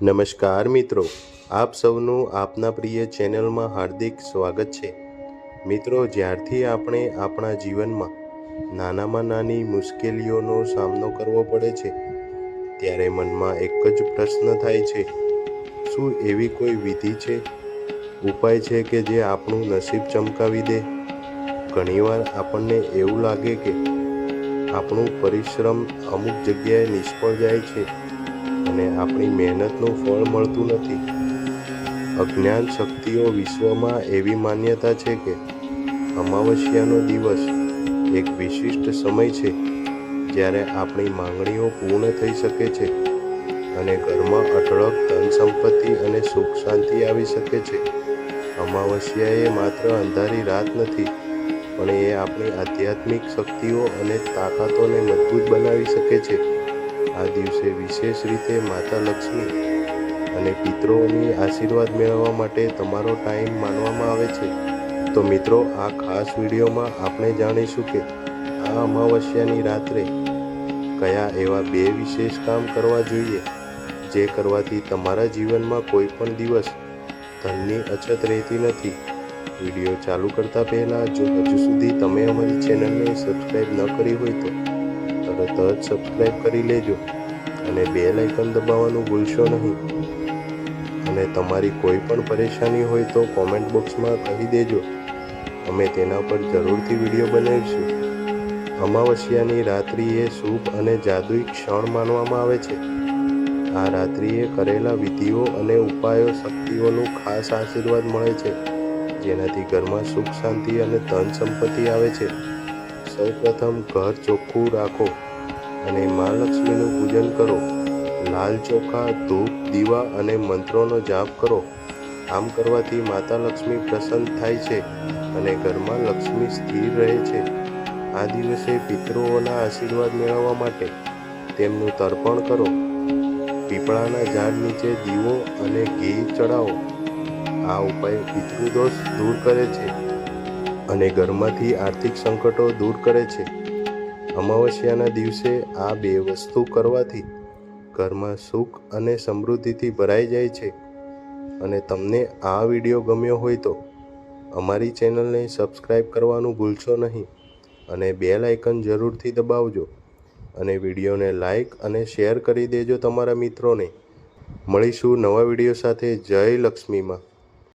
નમસ્કાર મિત્રો, આપ સૌનું આપના પ્રિય ચેનલમાં હાર્દિક સ્વાગત છે। મિત્રો, જ્યારથી આપણે આપણા જીવનમાં નાનામાં નાની મુશ્કેલીઓનો સામનો કરવો પડે છે, ત્યારે મનમાં એક જ પ્રશ્ન થાય છે, શું એવી કોઈ વિધિ છે, ઉપાય છે કે જે આપણું નસીબ ચમકાવી દે? ઘણીવાર આપણને એવું લાગે કે આપણું પરિશ્રમ અમુક જગ્યાએ નિષ્ફળ જાય છે અને આપણી મહેનતનું ફળ મળતું નથી। અજ્ઞાન શક્તિઓ વિશ્વમાં એવી માન્યતા છે કે અમાવસ્યાનો દિવસ એક વિશિષ્ટ સમય છે જ્યારે આપણી માંગણીઓ પૂર્ણ થઈ શકે છે અને ઘરમાં અઢળક ધન સંપત્તિ અને સુખ શાંતિ આવી શકે છે। અમાવસ્યા એ માત્ર અંધારી રાત નથી, પણ એ આપણી આધ્યાત્મિક શક્તિઓ અને તાકાતોને મજબૂત બનાવી શકે છે। આ દિવસે વિશેષ રીતે માતા લક્ષ્મી અને પિતૃઓની આશીર્વાદ મેળવવા માટે તમારો ટાઈમ માનવામાં આવે છે। તો મિત્રો, આ ખાસ વિડીયોમાં આપણે જાણીશું કે આ અમાવસ્યાની રાત્રે કયા એવા 2 વિશેષ કામ કરવા જોઈએ, જે કરવાથી તમારા જીવનમાં કોઈ પણ દિવસ ધનની અછત રહેતી નથી। વિડીયો ચાલુ કરતા પહેલાં જો હજુ સુધી તમે અમારી ચેનલને સબસ્ક્રાઈબ ન કરી હોય તો તરત જ સબસ્ક્રાઈબ કરી લેજો અને બેલ આઇકન દબાવવાનું ભૂલશો નહીં। અને તમારી કોઈ પણ પરેશાની હોય તો કોમેન્ટ બોક્સમાં કહી દેજો, અમે તેના પર જરૂરથી વિડીયો બનાવીશું। અમાવસ્યાની રાત્રિ એ શુભ અને જાદુઈ ક્ષણ માનવામાં આવે છે। આ રાત્રિએ કરેલા વિધિઓ અને ઉપાયો શક્તિઓનું ખાસ આશીર્વાદ મળે છે, જેનાથી ઘરમાં સુખ શાંતિ અને ધન સંપત્તિ આવે છે। સૌપ્રથમ ઘર ચોખ્ખું રાખો અને મા લક્ષ્મીનું પૂજન કરો। લાલ ચોખા, ધૂપ, દીવા અને મંત્રોનો જાપ કરો। આમ કરવાથી માતા લક્ષ્મી પ્રસન્ન થાય છે અને ઘરમાં લક્ષ્મી સ્થિર રહે છે। આ દિવસે પિતૃઓના આશીર્વાદ મેળવવા માટે તેમનું તર્પણ કરો। પીપળાના ઝાડ નીચે દીવો અને ઘી ચડાવો। આ ઉપાય પિતૃદોષ દૂર કરે છે અને ઘરમાંથી આર્થિક સંકટો દૂર કરે છે। અમાવસ્યાના દિવસે આ 2 વસ્તુ કરવાથી ઘરમાં સુખ અને સમૃદ્ધિથી ભરાઈ જાય છે। અને તમને આ વિડીયો ગમ્યો હોય તો અમારી ચેનલને સબસ્ક્રાઈબ કરવાનું ભૂલશો નહીં અને બેલ આઇકન જરૂરથી દબાવજો અને વિડીયોને લાઈક અને શેર કરી દેજો તમારા મિત્રોને। મળીશું નવા વિડીયો સાથે। જય લક્ષ્મી માં।